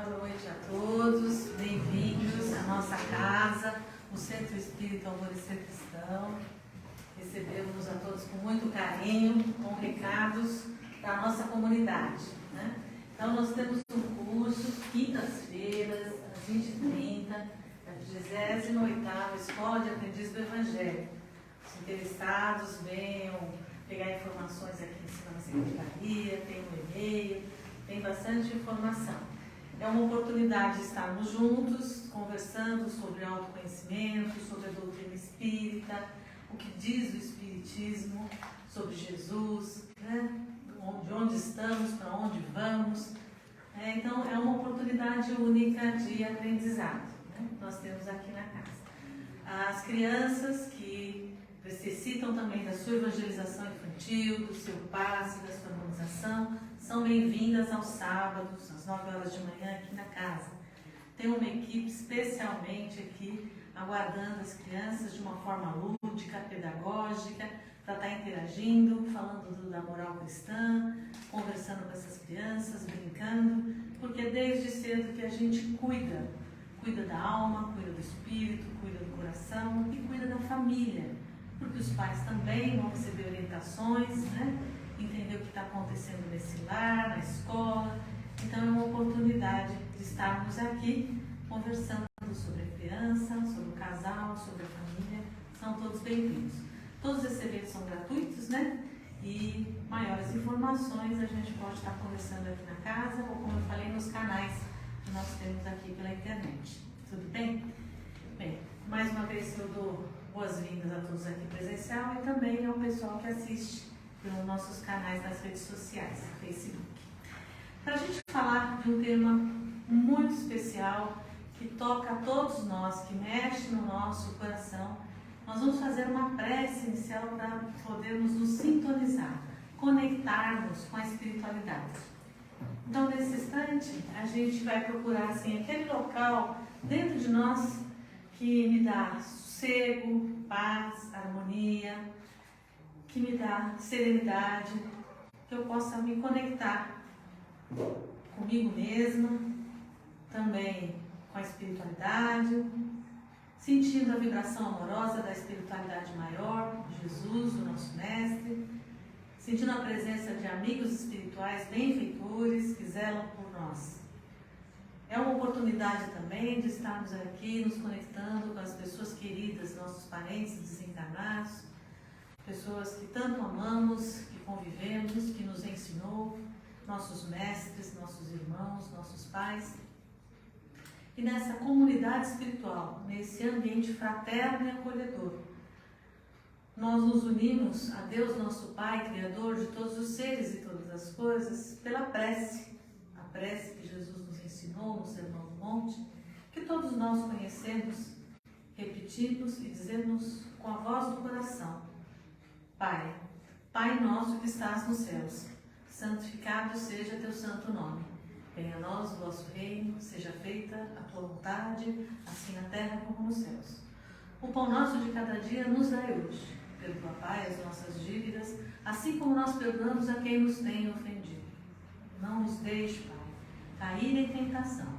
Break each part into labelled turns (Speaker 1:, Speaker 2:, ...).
Speaker 1: Boa noite a todos, bem-vindos à nossa casa, o Centro Espírita Alvorecer Cristão. Recebemos a todos com muito carinho, com recados da nossa comunidade, né? Então, nós temos um curso, quintas-feiras, às 20h30, da 28ª Escola de Aprendiz do Evangelho. Os interessados venham pegar informações aqui em cima na secretaria, tem um e-mail, tem bastante informação. É uma oportunidade de estarmos juntos, conversando sobre autoconhecimento, sobre a doutrina espírita, o que diz o Espiritismo sobre Jesus, né? De onde estamos, para onde vamos. Então, é uma oportunidade única de aprendizado, né? Nós temos aqui na casa. As crianças que necessitam também da sua evangelização infantil, do seu passe, da sua harmonização, são bem-vindas aos sábados, às 9h de manhã, aqui na casa. Tem uma equipe especialmente aqui, aguardando as crianças de uma forma lúdica, pedagógica, para estar interagindo, falando da moral cristã, conversando com essas crianças, brincando, porque é desde cedo que a gente cuida da alma, cuida do espírito, cuida do coração e cuida da família, porque os pais também vão receber orientações, né? Entender o que está acontecendo nesse lar, na escola. Então é uma oportunidade de estarmos aqui conversando sobre a criança, sobre o casal, sobre a família. São todos bem-vindos. Todos esses eventos são gratuitos, né? E maiores informações a gente pode estar conversando aqui na casa ou, como eu falei, nos canais que nós temos aqui pela internet. Tudo bem? Bem, mais uma vez eu dou boas-vindas a todos aqui presencial e também ao pessoal que assiste pelos nossos canais nas redes sociais, Facebook. Para a gente falar de um tema muito especial que toca a todos nós, que mexe no nosso coração, nós vamos fazer uma prece inicial para podermos nos sintonizar, conectarmos com a espiritualidade. Então, nesse instante, a gente vai procurar assim, aquele local dentro de nós que me dá sossego, paz, harmonia, que me dá serenidade, que eu possa me conectar comigo mesma, também com a espiritualidade, sentindo a vibração amorosa da espiritualidade maior, Jesus, o nosso mestre, sentindo a presença de amigos espirituais benfeitores que zelam por nós. É uma oportunidade também de estarmos aqui nos conectando com as pessoas queridas, nossos parentes desencarnados, pessoas que tanto amamos, que convivemos, que nos ensinou, nossos mestres, nossos irmãos, nossos pais. E nessa comunidade espiritual, nesse ambiente fraterno e acolhedor, nós nos unimos a Deus, nosso Pai, Criador de todos os seres e todas as coisas, pela prece, a prece que Jesus nos ensinou no Sermão do Monte, que todos nós conhecemos, repetimos e dizemos com a voz do coração: Pai, Pai nosso que estás nos céus, santificado seja teu santo nome. Venha a nós o vosso reino, seja feita a tua vontade, assim na terra como nos céus. O pão nosso de cada dia nos dai hoje. Perdoa, Pai, as nossas dívidas, assim como nós perdoamos a quem nos tem ofendido. Não nos deixe, Pai, cair em tentação,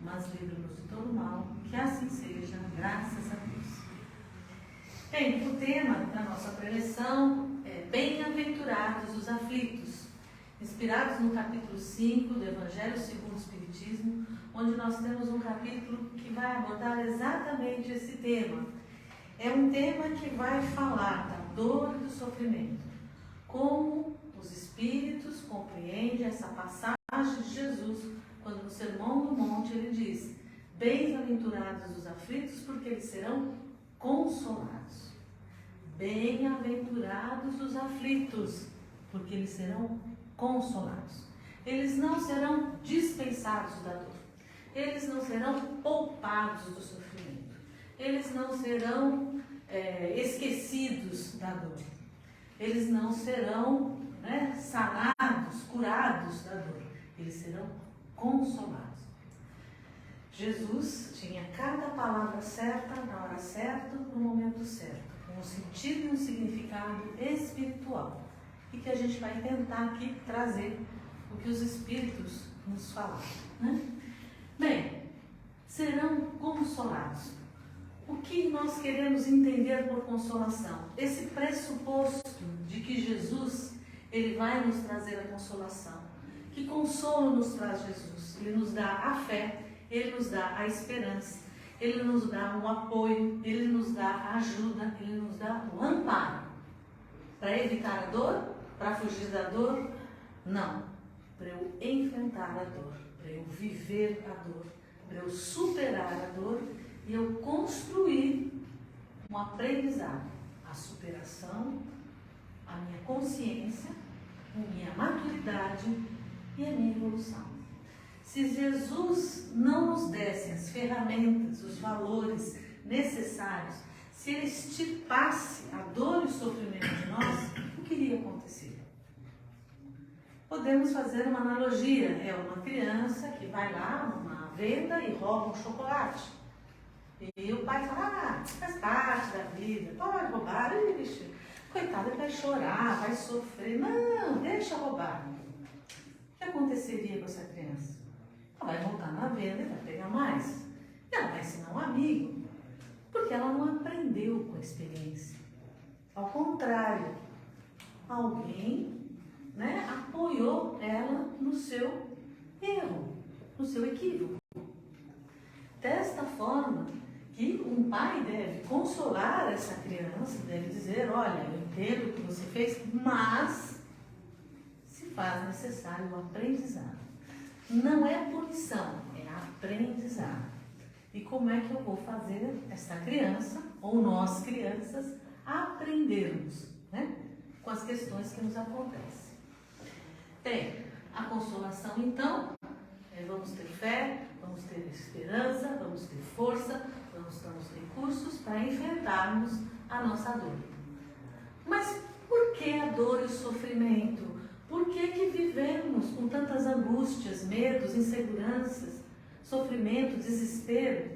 Speaker 1: mas livra-nos de todo mal, que assim seja, graças a Deus. Bem, o tema da nossa preleção é Bem-aventurados os aflitos, inspirados no capítulo 5 do Evangelho segundo o Espiritismo, onde nós temos um capítulo que vai abordar exatamente esse tema. É um tema que vai falar da dor e do sofrimento, como os Espíritos compreendem essa passagem de Jesus, quando no Sermão do Monte ele diz: Bem-aventurados os aflitos, porque eles serão consolados. Bem-aventurados os aflitos, porque eles serão consolados. Eles não serão dispensados da dor. Eles não serão poupados do sofrimento. Eles não serão esquecidos da dor. Eles não serão sanados, curados da dor. Eles serão consolados. Jesus tinha cada palavra certa, na hora certa, no momento certo, com um sentido e um significado espiritual. E que a gente vai tentar aqui trazer o que os Espíritos nos falaram, né? Bem, serão consolados. O que nós queremos entender por consolação? Esse pressuposto de que Jesus, ele vai nos trazer a consolação. Que consolo nos traz Jesus? Ele nos dá a fé, ele nos dá a esperança, ele nos dá o apoio, ele nos dá a ajuda, ele nos dá o amparo. Para evitar a dor? Para fugir da dor? Não. Para eu enfrentar a dor, para eu viver a dor, para eu superar a dor e eu construir um aprendizado, a superação, a minha consciência, a minha maturidade e a minha evolução. Se Jesus não nos desse as ferramentas, os valores necessários, se Ele extirpasse a dor e o sofrimento de nós, o que iria acontecer? Podemos fazer uma analogia, é uma criança que vai lá numa venda e rouba um chocolate. E o pai fala, faz parte da vida, pode roubar, ixi, coitado, ele vai chorar, vai sofrer. Não, deixa roubar. O que aconteceria com essa criança? Ela vai voltar na venda e vai pegar mais. E ela vai ensinar um amigo, porque ela não aprendeu com a experiência. Ao contrário, alguém apoiou ela no seu erro, no seu equívoco. Desta forma que um pai deve consolar essa criança, deve dizer, olha, eu entendo o que você fez, mas se faz necessário o aprendizado. Não é punição, é aprendizado. E como é que eu vou fazer essa criança, ou nós crianças, aprendermos, com as questões que nos acontecem? Bem, a consolação então, vamos ter fé, vamos ter esperança, vamos ter força, vamos ter os recursos para enfrentarmos a nossa dor. Mas por que a dor e o sofrimento? Por que vivemos com tantas angústias, medos, inseguranças, sofrimento, desespero,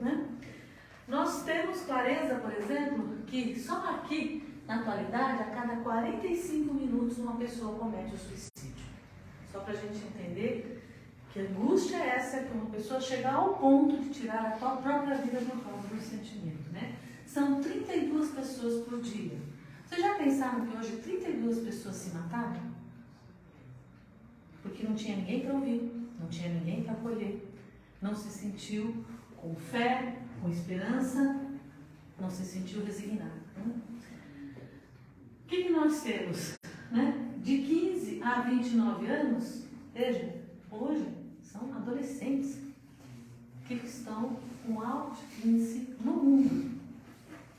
Speaker 1: Nós temos clareza, por exemplo, que só aqui, na atualidade, a cada 45 minutos uma pessoa comete o suicídio. Só para a gente entender que angústia é essa, que uma pessoa chegar ao ponto de tirar a sua própria vida por causa do sentimento, São 32 pessoas por dia. Vocês já pensaram que hoje 32 pessoas se mataram? Porque não tinha ninguém para ouvir, não tinha ninguém para acolher, não se sentiu com fé, com esperança, não se sentiu resignado. O que nós temos? De 15 a 29 anos, veja, hoje são adolescentes que estão com alto índice no mundo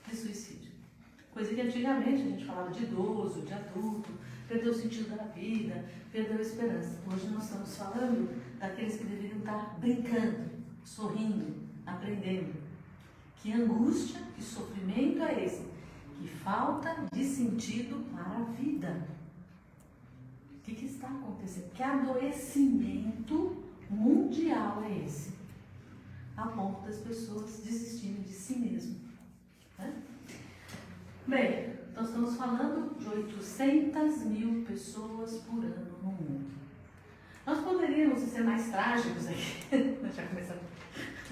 Speaker 1: de suicídio. Coisa que antigamente a gente falava de idoso, de adulto, perdeu o sentido da vida, perdeu a esperança. Hoje nós estamos falando daqueles que deveriam estar brincando, sorrindo, aprendendo. Que angústia, que sofrimento é esse? Que falta de sentido para a vida. O que está acontecendo? Que adoecimento mundial é esse? A ponto das pessoas desistirem de si mesmas. Bem, nós estamos falando de 800 mil pessoas por ano no mundo. Nós poderíamos ser mais trágicos aqui, já começamos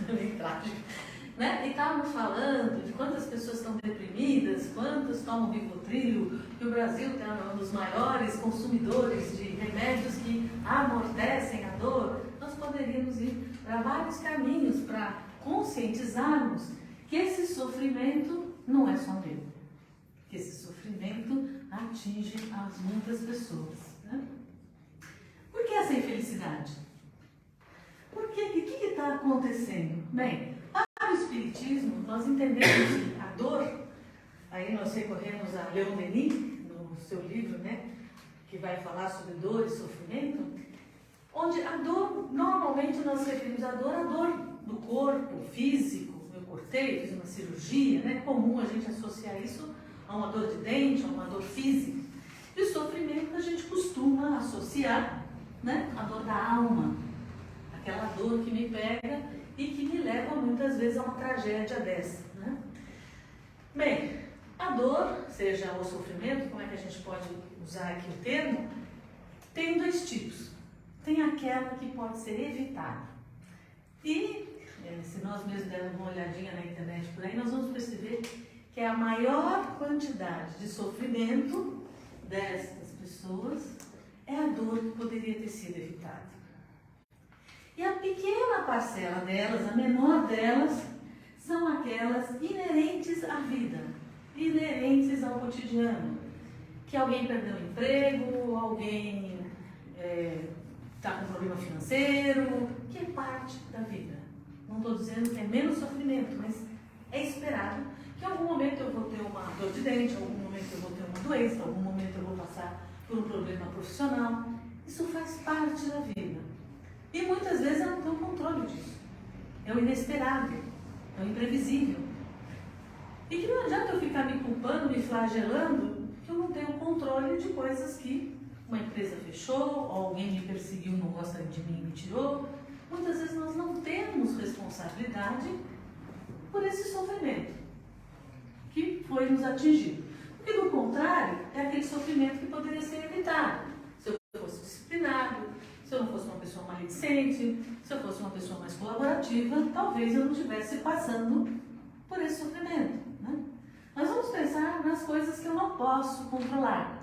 Speaker 1: bem trágico, E estávamos falando de quantas pessoas estão deprimidas, quantas tomam Rivotril, que o Brasil é um dos maiores consumidores de remédios que amortecem a dor. Nós poderíamos ir para vários caminhos para conscientizarmos que esse sofrimento não é só meu, que esse sofrimento atinge as muitas pessoas. Por que essa infelicidade? Por que? O que está acontecendo? Bem, para o Espiritismo, nós entendemos que a dor, aí nós recorremos a Leon Denis, no seu livro, que vai falar sobre dor e sofrimento, onde a dor, normalmente nós referimos a dor do corpo, físico. Eu cortei, fiz uma cirurgia, é comum a gente associar isso a uma dor de dente, a uma dor física. E o sofrimento a gente costuma associar, a dor da alma, aquela dor que me pega e que me leva muitas vezes a uma tragédia dessa. Bem, a dor, seja o sofrimento, como é que a gente pode usar aqui o termo, tem dois tipos. Tem aquela que pode ser evitada E se nós mesmos dermos uma olhadinha na internet por aí, nós vamos perceber que a maior quantidade de sofrimento dessas pessoas é a dor que poderia ter sido evitada. E a pequena parcela delas, a menor delas, são aquelas inerentes à vida, inerentes ao cotidiano. Que alguém perdeu o emprego, alguém está com problema financeiro, que é parte da vida. Não estou dizendo que é menos sofrimento, mas é esperado que em algum momento eu vou ter uma dor de dente, em algum momento eu vou ter uma doença, em algum momento eu vou passar por um problema profissional. Isso faz parte da vida. E muitas vezes eu não tenho controle disso. É o inesperado, é o imprevisível. E que não adianta eu ficar me culpando, me flagelando, que eu não tenho controle de coisas que uma empresa fechou, ou alguém me perseguiu, não gosta de mim e me tirou. Muitas vezes nós não temos responsabilidade por esse sofrimento que foi nos atingido. Porque do contrário, é aquele sofrimento que poderia ser evitado. Se eu fosse disciplinado, se eu não fosse uma pessoa maledicente, se eu fosse uma pessoa mais colaborativa, talvez eu não estivesse passando por esse sofrimento, né? Mas vamos pensar nas coisas que eu não posso controlar.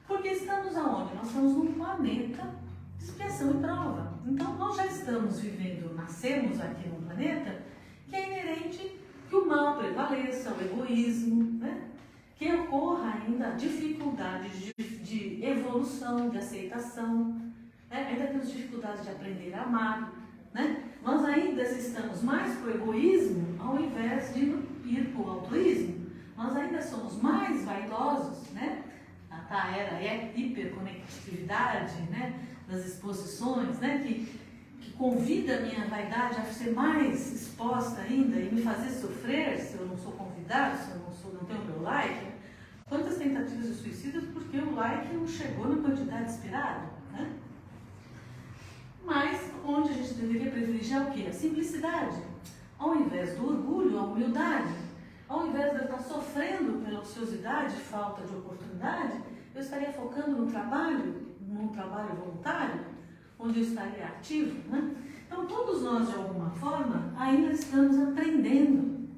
Speaker 1: Porque estamos aonde? Nós estamos num planeta de expiação e prova. Então nós já estamos vivendo, nascemos aqui num planeta que é inerente que o mal prevaleça, o egoísmo, né? Que ocorra ainda a dificuldade de evolução, de aceitação, né? Ainda temos dificuldade de aprender a amar, né? Nós ainda estamos mais para o egoísmo ao invés de ir para o altruísmo. Nós ainda somos mais vaidosos, né? A era hiperconectividade, né? Das exposições, né? Que convida a minha vaidade a ser mais exposta ainda e me fazer sofrer se eu não sou convidado, se eu não tenho o meu like. Quantas tentativas de suicídio porque o like não chegou na quantidade esperada, né? Mas onde a gente deveria privilegiar o quê? A simplicidade. Ao invés do orgulho, a humildade. Ao invés de eu estar sofrendo pela ociosidade, falta de oportunidade, eu estaria focando num trabalho voluntário, onde eu estaria ativo, né? Então, todos nós, de alguma forma, ainda estamos aprendendo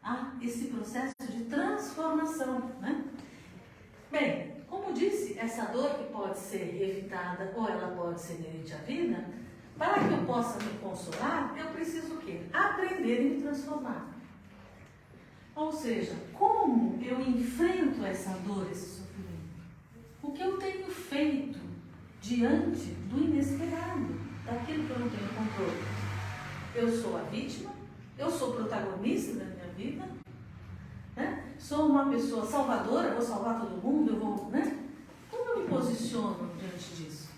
Speaker 1: a esse processo de transformação, né? Bem, como disse, essa dor que pode ser evitada ou ela pode ser inerente à vida, para que eu possa me consolar, eu preciso o quê? Aprender e me transformar. Ou seja, como eu enfrento essa dor, esse sofrimento? O que eu tenho feito diante do inesperado, daquilo que eu não tenho controle? Eu sou a vítima, eu sou protagonista da minha vida, né? Sou uma pessoa salvadora, vou salvar todo mundo, eu vou, né? Como eu me posiciono diante disso?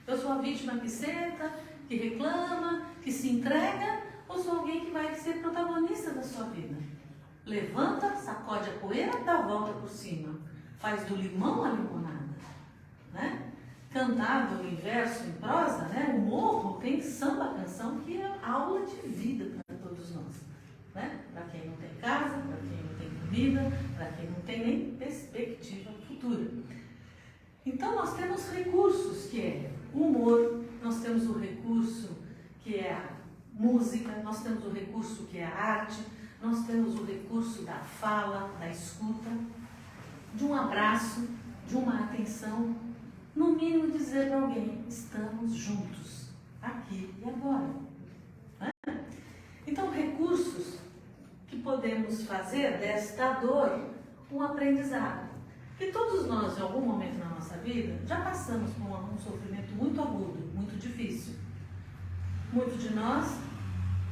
Speaker 1: Eu sou a vítima que senta, que reclama, que se entrega, ou sou alguém que vai ser protagonista da sua vida? Levanta, sacode a poeira, dá a volta por cima, faz do limão a limonada, né? Cantado em verso, em prosa, né? O morro tem samba canção que é aula de vida para todos nós, né? Para quem não tem casa, para quem não tem comida, para quem não tem nem perspectiva futura. Então nós temos recursos que é o humor, nós temos o recurso que é a música, nós temos o recurso que é a arte, nós temos o recurso da fala, da escuta, de um abraço, de uma atenção, no mínimo dizer para alguém, estamos juntos, aqui e agora. Né? Então, recursos que podemos fazer desta dor um aprendizado. Que todos nós, em algum momento na nossa vida, já passamos por um sofrimento muito agudo, muito difícil. Muito de nós,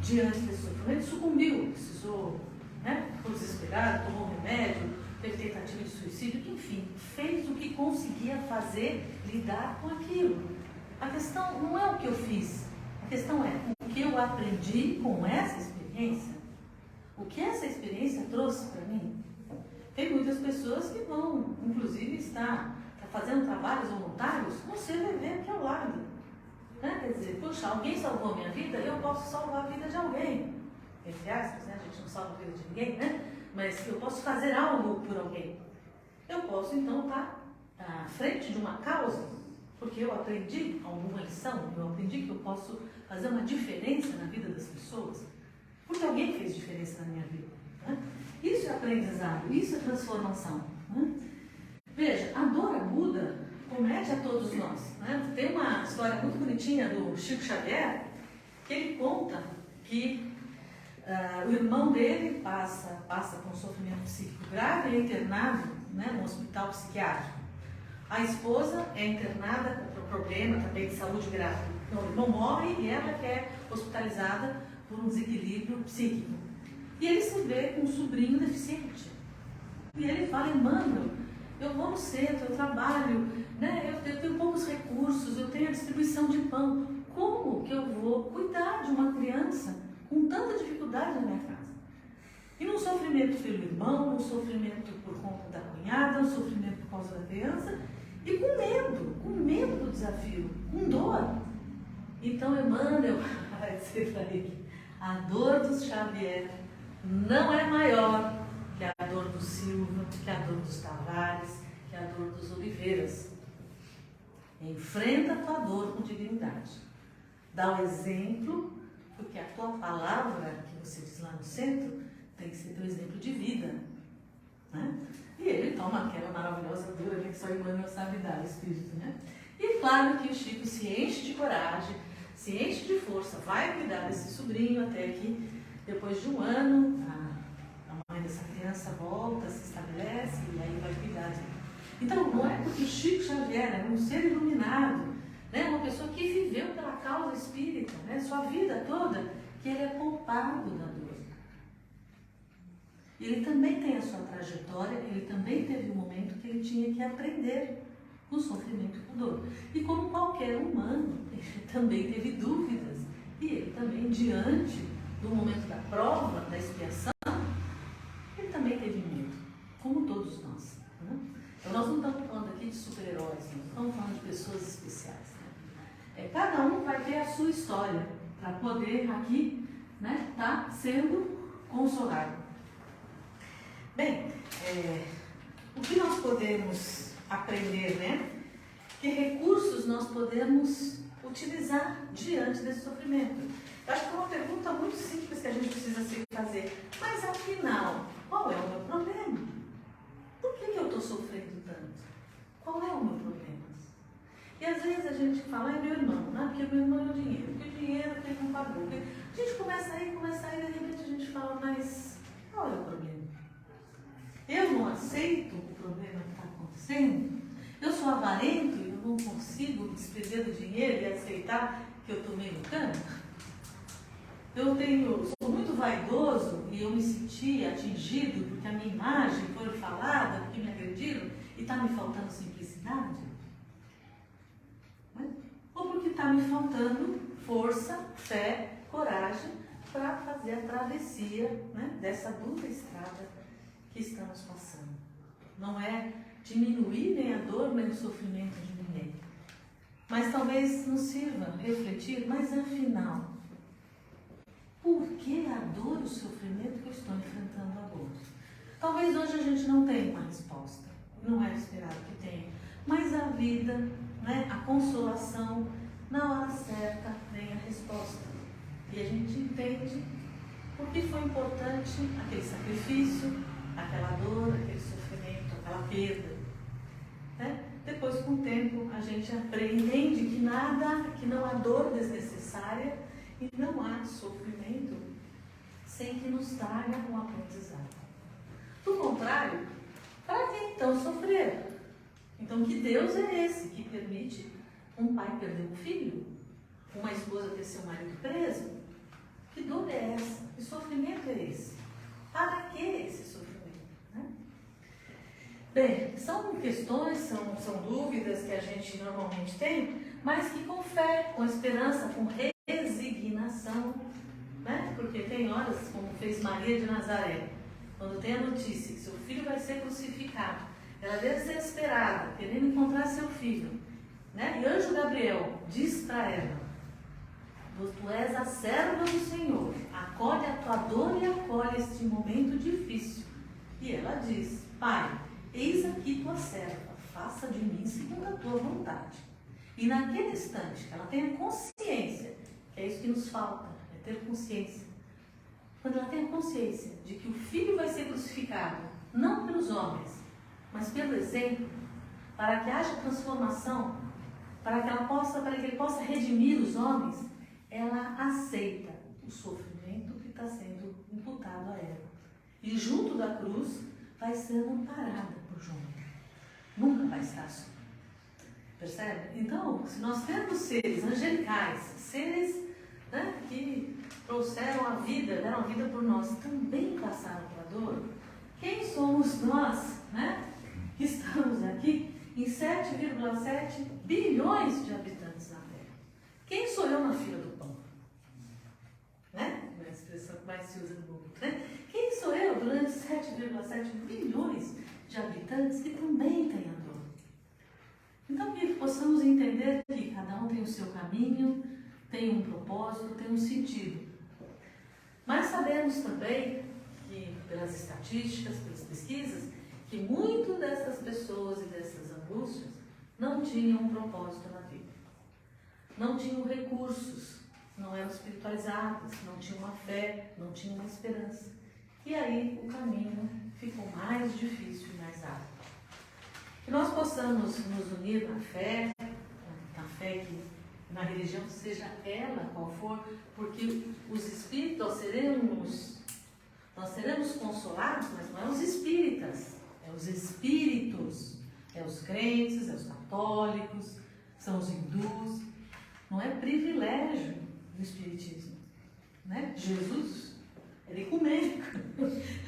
Speaker 1: diante desse sofrimento, sucumbiu, precisou, né? Ficou desesperado, tomou um remédio, teve tentativa de suicídio, enfim, fez o que conseguia fazer, lidar com aquilo. A questão não é o que eu fiz, a questão é o que eu aprendi com essa experiência, o que essa experiência trouxe para mim. Tem muitas pessoas que vão, inclusive, estar fazendo trabalhos voluntários no CVV aqui ao lado. Né? Quer dizer, puxa, alguém salvou a minha vida, eu posso salvar a vida de alguém. Entre aspas, né? A gente não salva a vida de ninguém, né? Mas eu posso fazer algo por alguém. Eu posso, então, estar à frente de uma causa, porque eu aprendi alguma lição, eu aprendi que eu posso fazer uma diferença na vida das pessoas, porque alguém fez diferença na minha vida. Né? Isso é aprendizado, isso é transformação. Né? Veja, a dor aguda comete a todos nós. Né? Tem uma história muito bonitinha do Chico Xavier, que ele conta que o irmão dele passa por um sofrimento psíquico grave e é internado, né, no hospital psiquiátrico. A esposa é internada com problema também de saúde grave. Então, o irmão morre e ela que é hospitalizada por um desequilíbrio psíquico. E ele se vê com um sobrinho deficiente. E ele fala: Emmanuel, eu vou no centro, eu trabalho, né, eu tenho poucos recursos, eu tenho a distribuição de pão. Como que eu vou cuidar de uma criança com tanta dificuldade na minha casa? E num sofrimento pelo irmão, num sofrimento por conta da cunhada, um sofrimento por causa da criança, e com medo do desafio, com dor. Então Emmanuel vai dizer para ele: a dor do Xavier não é maior que a dor do Silva, que a dor dos Tavares, que a dor dos Oliveiras. Enfrenta a tua dor com dignidade. Dá o exemplo, porque a tua palavra, que você diz lá no centro, tem que ser teu exemplo de vida. Né? E ele toma aquela maravilhosa dura que só Emmanuel sabe dar, o Espírito. Né? E claro que o Chico se enche de coragem, se enche de força, vai cuidar desse sobrinho até que, depois de um ano, a mãe dessa criança volta, se estabelece e aí vai cuidar dele. Então, não é porque o Chico Xavier era um ser iluminado, né, uma pessoa que viveu pela causa espírita, né, sua vida toda, que ele é poupado da dor. Ele também tem a sua trajetória, ele também teve um momento que ele tinha que aprender com sofrimento e com dor. E como qualquer humano, ele também teve dúvidas. E ele também, diante do momento da prova, da expiação, ele também teve medo, como todos nós. Né? Então nós não estamos falando aqui de super-heróis, nós estamos falando de pessoas especiais. Né? Cada um vai ter a sua história para poder aqui, né, tá sendo consolado. Bem, o que nós podemos aprender, né? Que recursos nós podemos utilizar diante desse sofrimento? Eu acho que é uma pergunta muito simples que a gente precisa se fazer. Mas afinal, qual é o meu problema? Por que eu estou sofrendo tanto? Qual é o meu problema? E às vezes a gente fala: é meu irmão, né? Porque meu irmão é o dinheiro, porque o dinheiro que ele não pagou. A gente começa aí, e de repente a gente fala: mas qual é o problema? Eu não aceito o problema que está acontecendo? Eu sou avarento e eu não consigo me desprender do dinheiro e aceitar que eu tomei no canto? Sou muito vaidoso e eu me senti atingido porque a minha imagem foi falada, porque me agrediram e está me faltando simplicidade? Né? Ou porque está me faltando força, fé, coragem para fazer a travessia, né, dessa dura estrada que estamos passando. Não é diminuir nem a dor nem o sofrimento de ninguém, mas talvez nos sirva refletir: mas afinal, por que a dor e o sofrimento que eu estou enfrentando agora? Talvez hoje a gente não tenha uma resposta, não é esperado que tenha, mas a vida, né, a consolação, na hora certa vem a resposta. E a gente entende por que foi importante aquele sacrifício, aquela dor, aquele sofrimento, aquela perda. Né? Depois, com o tempo, a gente entende que não há dor desnecessária e não há sofrimento sem que nos traga um aprendizado. Do contrário, para que então sofrer? Então, que Deus é esse que permite um pai perder um filho, uma esposa ter seu marido preso? Que dor é essa? Que sofrimento é esse? Para que esse sofrimento? Né? Bem, são questões, são dúvidas que a gente normalmente tem, mas que com fé, com esperança, com resignação, né? Porque tem horas, como fez Maria de Nazaré, quando tem a notícia que seu filho vai ser crucificado, ela desesperada, querendo encontrar seu filho, né? E o anjo Gabriel diz para ela: tu és a serva do Senhor, acolhe a tua dor e acolhe este momento difícil. E ela diz: Pai, eis aqui tua serva, faça de mim segundo a tua vontade. E naquele instante que ela tenha consciência, que é isso que nos falta, é ter consciência. Quando ela tenha consciência de que o Filho vai ser crucificado, não pelos homens, mas pelo exemplo, para que haja transformação, para que ele possa redimir os homens, ela aceita o sofrimento que está sendo imputado a ela. E junto da cruz vai ser amparada por João. Nunca vai estar só. Percebe? Então, se nós temos seres angelicais, seres, né, que trouxeram a vida, deram a vida por nós, também passaram pela dor, quem somos nós, né, que estamos aqui em 7,7 bilhões de habitantes na Terra? Quem sou eu na fila do pão? Né? É a expressão que mais se usa no mundo. Né? Quem sou eu durante 7,7 bilhões de habitantes que também têm a dor? Então, que possamos entender que cada um tem o seu caminho, tem um propósito, tem um sentido. Mas sabemos também que, pelas estatísticas, pelas pesquisas, que muitas dessas pessoas e dessas angústias não tinham um propósito na vida. Não tinham recursos, não eram espiritualizadas, não tinham uma fé, não tinham uma esperança. E aí o caminho ficou mais difícil e mais árduo. Que nós possamos nos unir na fé que na religião, seja ela qual for, porque os espíritos, nós seremos consolados, mas não é os espíritas, é os espíritos, é os crentes, é os católicos, são os hindus. Não é privilégio do espiritismo, né? Jesus era ecumênico.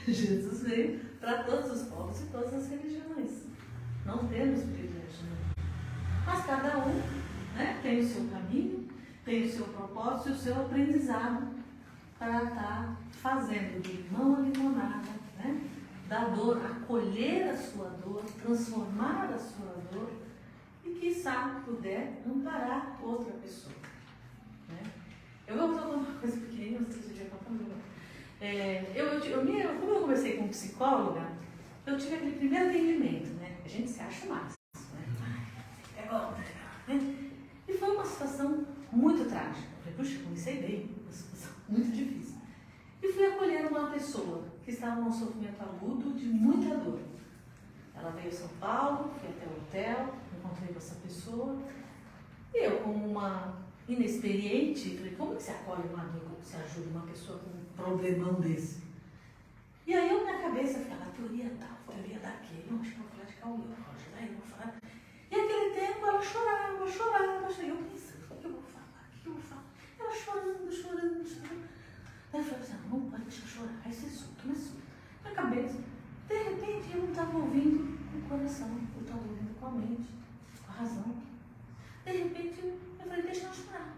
Speaker 1: Jesus veio para todos os povos e todas as religiões. Não temos privilégio, não. Mas cada um, né, tem o seu caminho, tem o seu propósito e o seu aprendizado para estar fazendo de limão a limonada, né? Da dor, acolher a sua dor, transformar a sua dor e, quiçá, puder amparar outra pessoa. Né? Eu vou falar uma coisa pequenininha, não sei se eu já contando. Como eu conversei com um psicóloga, eu tive aquele primeiro atendimento, né? A gente se acha massa, né? É bom, né? E foi uma situação muito trágica. Eu falei, puxa, comecei bem, uma situação muito difícil. E fui acolhendo uma pessoa que estava num sofrimento agudo de muita dor. Ela veio a São Paulo, fui até o hotel, encontrei com essa pessoa. E eu, como uma inexperiente, falei, como que você acolhe uma dor, como você ajuda uma pessoa com um problemão desse? E aí eu, na cabeça, ficava, teoria tal, teoria daquele, não, acho que eu vou falar de Cauê, Roger, aí eu vou falar. E aquele tempo ela chorava. E eu pensando, o que eu vou falar? Ela chorando. Aí eu falei assim, não pode deixar chorar, aí você solta, mas solta. Na cabeça, de repente eu não estava ouvindo o coração, eu estava ouvindo com a mente, com a razão. De repente eu falei, deixa ela chorar.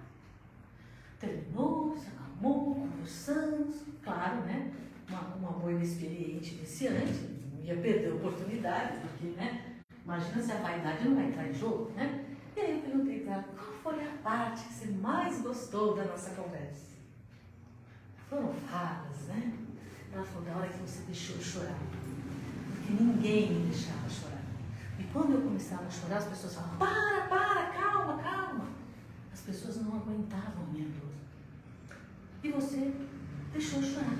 Speaker 1: Terminou, se acalmou, conversamos, claro, né? Uma boa inexperiente, iniciante, não ia perder a oportunidade, porque, né? Imagina se a vaidade não vai entrar em jogo, né? E aí eu perguntei para ela, qual foi a parte que você mais gostou da nossa conversa? Foram várias, né? Ela falou, da hora que você deixou eu chorar. Porque ninguém me deixava chorar. E quando eu começava a chorar, as pessoas falavam, para, calma. As pessoas não aguentavam a minha dor. E você deixou eu chorar.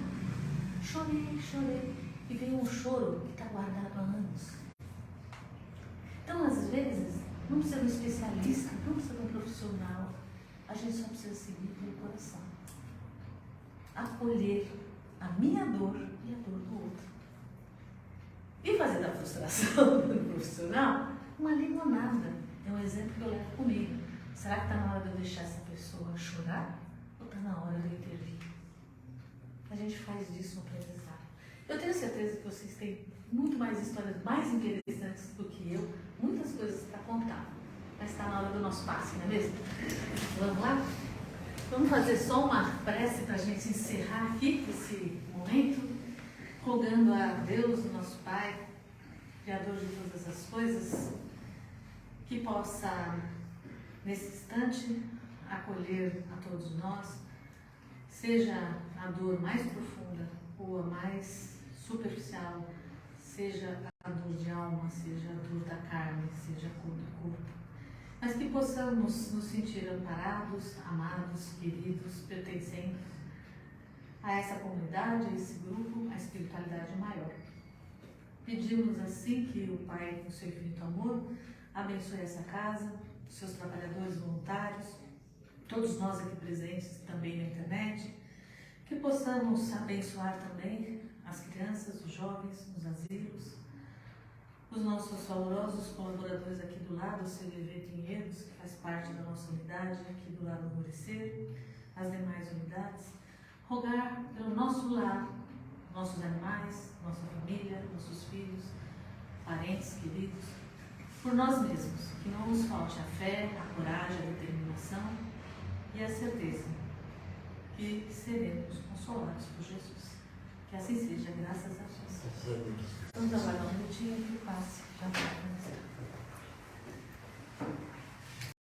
Speaker 1: Chorei. E veio um choro que está guardado há anos. Então, às vezes, não precisa de um especialista, não precisa de um profissional. A gente só precisa seguir pelo coração. Acolher a minha dor e a dor do outro. E fazer da frustração do profissional uma limonada. É um exemplo que eu levo comigo. Será que está na hora de eu deixar essa pessoa chorar? Ou está na hora de eu intervir? A gente faz disso um aprendizado. Eu tenho certeza que vocês têm muito mais histórias mais interessantes do que eu, muitas coisas para contar. Mas está na hora do nosso passe, não é mesmo? Vamos lá? Vamos fazer só uma prece para a gente encerrar aqui esse momento, rogando a Deus, o nosso Pai, Criador de todas as coisas, que possa, nesse instante, acolher a todos nós, seja a dor mais profunda ou a mais superficial, seja a dor de alma, seja a dor da carne, seja a dor do corpo. mas que possamos nos sentir amparados, amados, queridos, pertencentes a essa comunidade, a esse grupo, a espiritualidade maior. Pedimos assim que o Pai, com seu infinito amor, abençoe essa casa, os seus trabalhadores voluntários, todos nós aqui presentes também na internet, que possamos abençoar também as crianças, os jovens, os asilos, os nossos valorosos colaboradores aqui do lado, o CVV Pinheiros, que faz parte da nossa unidade, aqui do lado do Alvorecer, as demais unidades, rogar pelo nosso lar, nossos animais, nossa família, nossos filhos, parentes queridos, por nós mesmos, que não nos falte a fé, a coragem, a determinação e a certeza que seremos consolados por Jesus. Que assim seja, graças a Deus. Vamos aguardar um minutinho que passe, já vai começar.